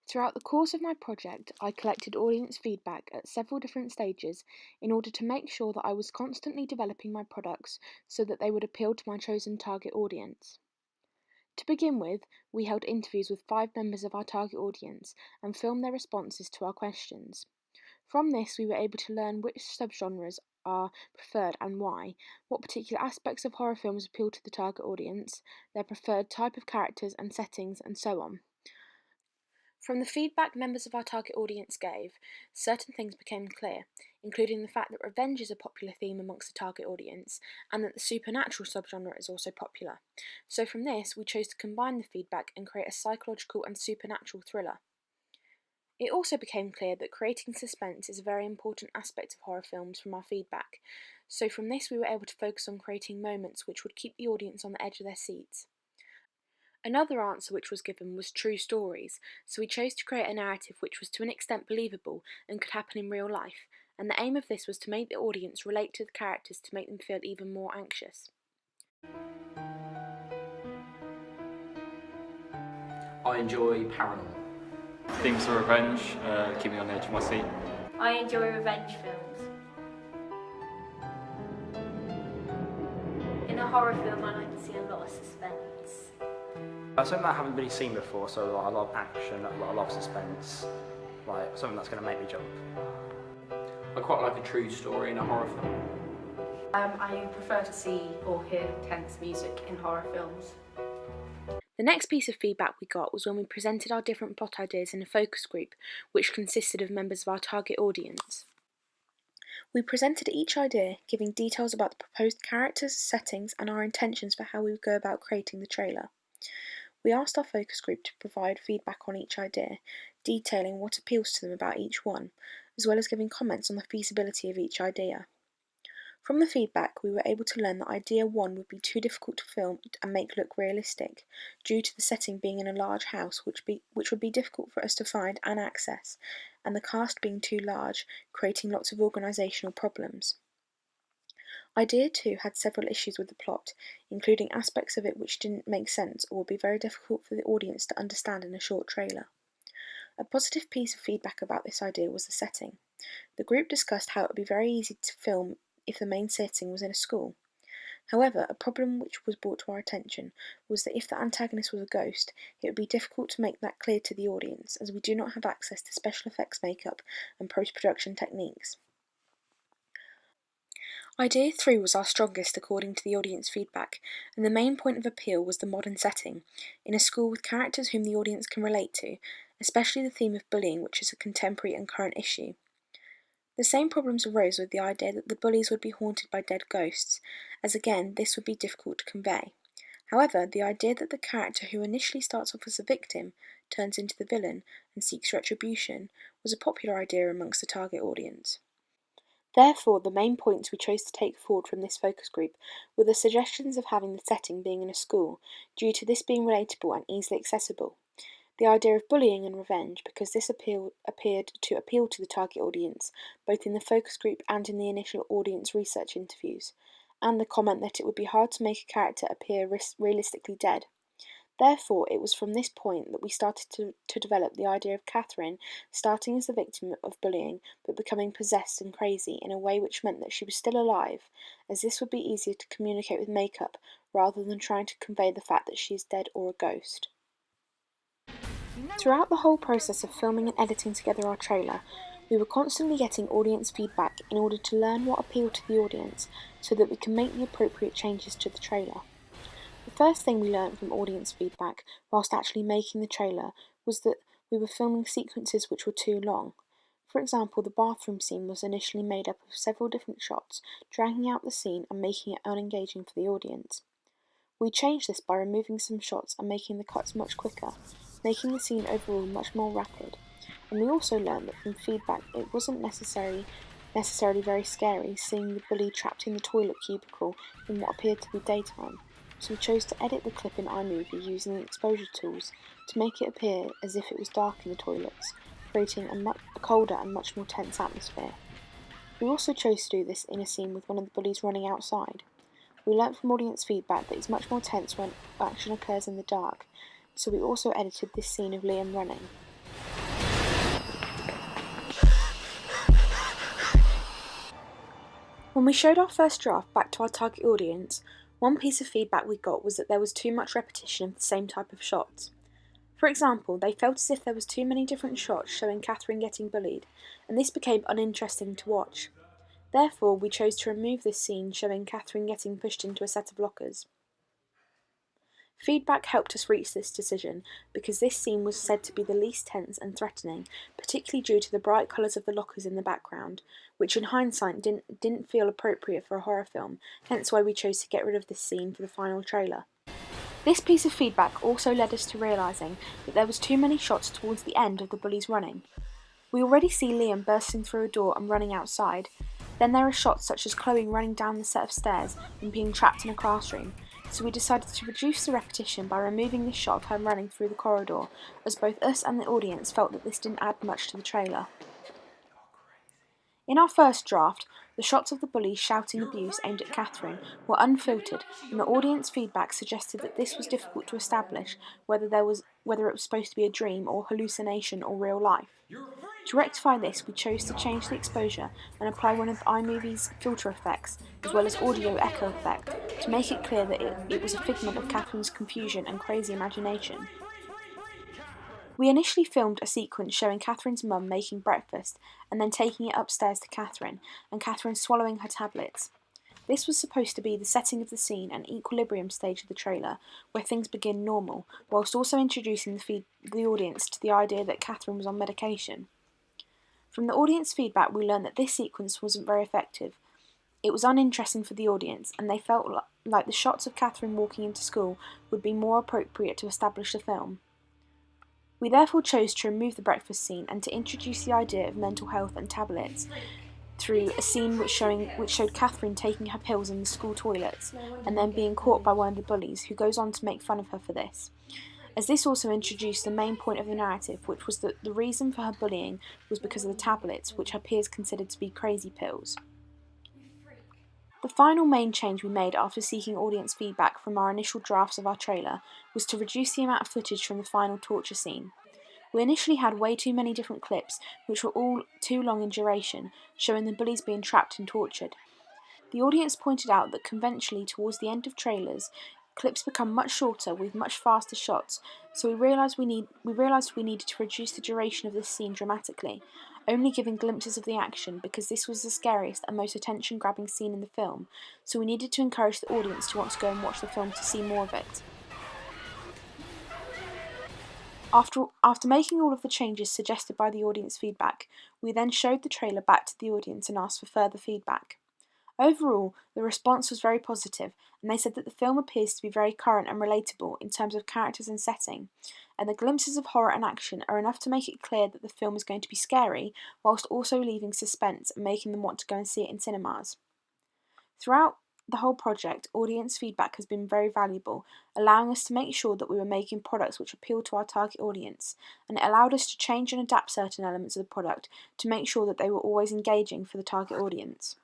Throughout the course of my project, I collected audience feedback at several different stages in order to make sure that I was constantly developing my products so that they would appeal to my chosen target audience. To begin with, we held interviews with 5 members of our target audience and filmed their responses to our questions. From this, we were able to learn which subgenres are preferred and why, what particular aspects of horror films appeal to the target audience, their preferred type of characters and settings, and so on. From the feedback members of our target audience gave, certain things became clear, including the fact that revenge is a popular theme amongst the target audience, and that the supernatural subgenre is also popular. So from this, we chose to combine the feedback and create a psychological and supernatural thriller. It also became clear that creating suspense is a very important aspect of horror films from our feedback, so from this we were able to focus on creating moments which would keep the audience on the edge of their seats. Another answer which was given was true stories, so we chose to create a narrative which was to an extent believable and could happen in real life, and the aim of this was to make the audience relate to the characters to make them feel even more anxious. I enjoy paranormal. Themes of revenge keep me on the edge of my seat. I enjoy revenge films. In a horror film, I like to see a lot of suspense. Something that I haven't really seen before, so like, a lot of action, a lot of suspense, like something that's going to make me jump. I quite like a true story in a horror film. I prefer to see or hear tense music in horror films. The next piece of feedback we got was when we presented our different plot ideas in a focus group, which consisted of members of our target audience. We presented each idea, giving details about the proposed characters, settings, and our intentions for how we would go about creating the trailer. We asked our focus group to provide feedback on each idea, detailing what appeals to them about each one, as well as giving comments on the feasibility of each idea. From the feedback, we were able to learn that idea 1 would be too difficult to film and make look realistic, due to the setting being in a large house which would be difficult for us to find and access, and the cast being too large, creating lots of organisational problems. Idea 2 had several issues with the plot, including aspects of it which didn't make sense or would be very difficult for the audience to understand in a short trailer. A positive piece of feedback about this idea was the setting. The group discussed how it would be very easy to film if the main setting was in a school. However, a problem which was brought to our attention was that if the antagonist was a ghost, it would be difficult to make that clear to the audience, as we do not have access to special effects makeup and post-production techniques. Idea 3 was our strongest according to the audience feedback, and the main point of appeal was the modern setting, in a school with characters whom the audience can relate to, especially the theme of bullying, which is a contemporary and current issue. The same problems arose with the idea that the bullies would be haunted by dead ghosts, as again this would be difficult to convey. However, the idea that the character who initially starts off as a victim turns into the villain and seeks retribution was a popular idea amongst the target audience. Therefore, the main points we chose to take forward from this focus group were the suggestions of having the setting being in a school, due to this being relatable and easily accessible, the idea of bullying and revenge, because this appeared to appeal to the target audience, both in the focus group and in the initial audience research interviews, and the comment that it would be hard to make a character appear realistically dead. Therefore, it was from this point that we started to develop the idea of Catherine starting as the victim of bullying but becoming possessed and crazy in a way which meant that she was still alive, as this would be easier to communicate with makeup rather than trying to convey the fact that she is dead or a ghost. Throughout the whole process of filming and editing together our trailer, we were constantly getting audience feedback in order to learn what appealed to the audience so that we can make the appropriate changes to the trailer. The first thing we learnt from audience feedback whilst actually making the trailer was that we were filming sequences which were too long. For example, the bathroom scene was initially made up of several different shots, dragging out the scene and making it unengaging for the audience. We changed this by removing some shots and making the cuts much quicker, making the scene overall much more rapid. And we also learned that from feedback it wasn't necessarily very scary seeing the bully trapped in the toilet cubicle in what appeared to be daytime, so we chose to edit the clip in iMovie using the exposure tools to make it appear as if it was dark in the toilets, creating a colder and much more tense atmosphere. We also chose to do this in a scene with one of the bullies running outside. We learnt from audience feedback that it's much more tense when action occurs in the dark, so we also edited this scene of Liam running. When we showed our first draft back to our target audience, one piece of feedback we got was that there was too much repetition of the same type of shots. For example, they felt as if there was too many different shots showing Catherine getting bullied, and this became uninteresting to watch. Therefore, we chose to remove this scene showing Catherine getting pushed into a set of lockers. Feedback helped us reach this decision because this scene was said to be the least tense and threatening, particularly due to the bright colours of the lockers in the background, which in hindsight didn't feel appropriate for a horror film, hence why we chose to get rid of this scene for the final trailer. This piece of feedback also led us to realising that there was too many shots towards the end of the bullies running. We already see Liam bursting through a door and running outside. Then there are shots such as Chloe running down the set of stairs and being trapped in a classroom, so we decided to reduce the repetition by removing this shot of her running through the corridor, as both us and the audience felt that this didn't add much to the trailer. In our first draft, the shots of the bullies shouting abuse aimed at Catherine were unfiltered, and the audience feedback suggested that this was difficult to establish whether it was supposed to be a dream or hallucination or real life. To rectify this, we chose to change the exposure and apply one of iMovie's filter effects, as well as audio echo effect, to make it clear that it was a figment of Catherine's confusion and crazy imagination. We initially filmed a sequence showing Catherine's mum making breakfast and then taking it upstairs to Catherine, and Catherine swallowing her tablets. This was supposed to be the setting of the scene and equilibrium stage of the trailer, where things begin normal, whilst also introducing the audience to the idea that Catherine was on medication. From the audience feedback, we learned that this sequence wasn't very effective. It was uninteresting for the audience, and they felt like the shots of Catherine walking into school would be more appropriate to establish the film. We therefore chose to remove the breakfast scene and to introduce the idea of mental health and tablets through a scene which showed Catherine taking her pills in the school toilets and then being caught by one of the bullies, who goes on to make fun of her for this, as this also introduced the main point of the narrative, which was that the reason for her bullying was because of the tablets, which her peers considered to be crazy pills. The final main change we made after seeking audience feedback from our initial drafts of our trailer was to reduce the amount of footage from the final torture scene. We initially had way too many different clips, which were all too long in duration, showing the bullies being trapped and tortured. The audience pointed out that conventionally towards the end of trailers, clips become much shorter with much faster shots, so we realised we needed to reduce the duration of this scene dramatically, only giving glimpses of the action because this was the scariest and most attention-grabbing scene in the film, so we needed to encourage the audience to want to go and watch the film to see more of it. After making all of the changes suggested by the audience feedback, we then showed the trailer back to the audience and asked for further feedback. Overall, the response was very positive, and they said that the film appears to be very current and relatable in terms of characters and setting, and the glimpses of horror and action are enough to make it clear that the film is going to be scary, whilst also leaving suspense and making them want to go and see it in cinemas. Throughout the whole project, audience feedback has been very valuable, allowing us to make sure that we were making products which appeal to our target audience, and it allowed us to change and adapt certain elements of the product to make sure that they were always engaging for the target audience.